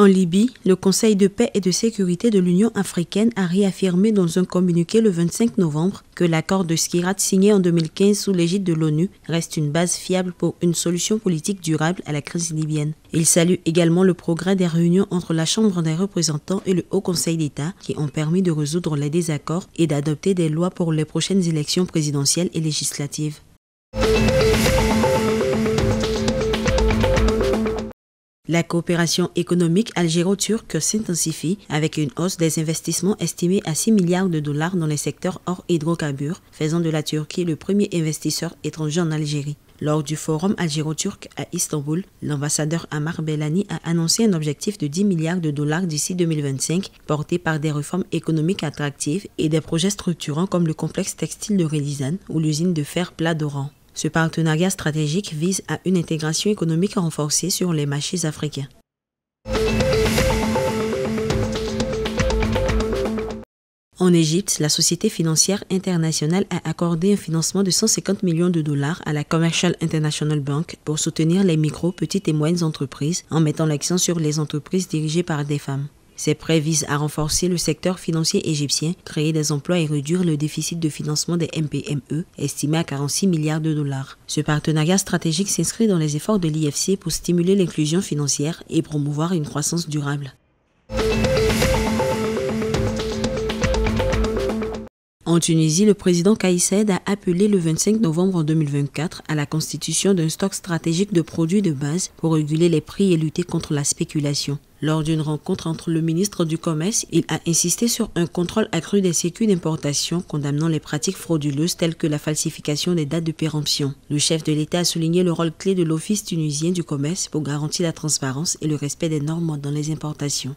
En Libye, le Conseil de paix et de sécurité de l'Union africaine a réaffirmé dans un communiqué le 25 novembre que l'accord de Skhirat signé en 2015 sous l'égide de l'ONU reste une base fiable pour une solution politique durable à la crise libyenne. Il salue également le progrès des réunions entre la Chambre des représentants et le Haut Conseil d'État qui ont permis de résoudre les désaccords et d'adopter des lois pour les prochaines élections présidentielles et législatives. La coopération économique algéro-turque s'intensifie avec une hausse des investissements estimés à 6 milliards de dollars dans les secteurs hors hydrocarbures, faisant de la Turquie le premier investisseur étranger en Algérie. Lors du forum algéro-turc à Istanbul, l'ambassadeur Amar Belani a annoncé un objectif de 10 milliards de dollars d'ici 2025, porté par des réformes économiques attractives et des projets structurants comme le complexe textile de Relizane ou l'usine de fer plat d'Oran. Ce partenariat stratégique vise à une intégration économique renforcée sur les marchés africains. En Égypte, la Société financière internationale a accordé un financement de 150 millions de dollars à la Commercial International Bank pour soutenir les micro, petites et moyennes entreprises en mettant l'accent sur les entreprises dirigées par des femmes. Ces prêts visent à renforcer le secteur financier égyptien, créer des emplois et réduire le déficit de financement des MPME, estimé à 46 milliards de dollars. Ce partenariat stratégique s'inscrit dans les efforts de l'IFC pour stimuler l'inclusion financière et promouvoir une croissance durable. En Tunisie, le président Kais Saied a appelé le 25 novembre 2024 à la constitution d'un stock stratégique de produits de base pour réguler les prix et lutter contre la spéculation. Lors d'une rencontre entre le ministre du Commerce, il a insisté sur un contrôle accru des circuits d'importation, condamnant les pratiques frauduleuses telles que la falsification des dates de péremption. Le chef de l'État a souligné le rôle clé de l'Office tunisien du commerce pour garantir la transparence et le respect des normes dans les importations.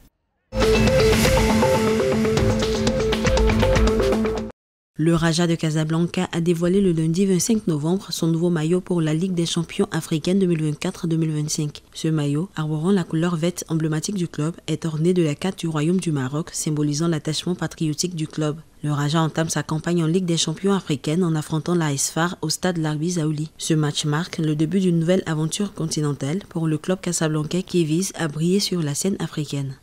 Le Raja de Casablanca a dévoilé le lundi 25 novembre son nouveau maillot pour la Ligue des champions africaine 2024-2025. Ce maillot, arborant la couleur verte emblématique du club, est orné de la carte du Royaume du Maroc, symbolisant l'attachement patriotique du club. Le Raja entame sa campagne en Ligue des champions africaine en affrontant l'AS FAR au stade Larbi Zaouli. Ce match marque le début d'une nouvelle aventure continentale pour le club casablancais qui vise à briller sur la scène africaine.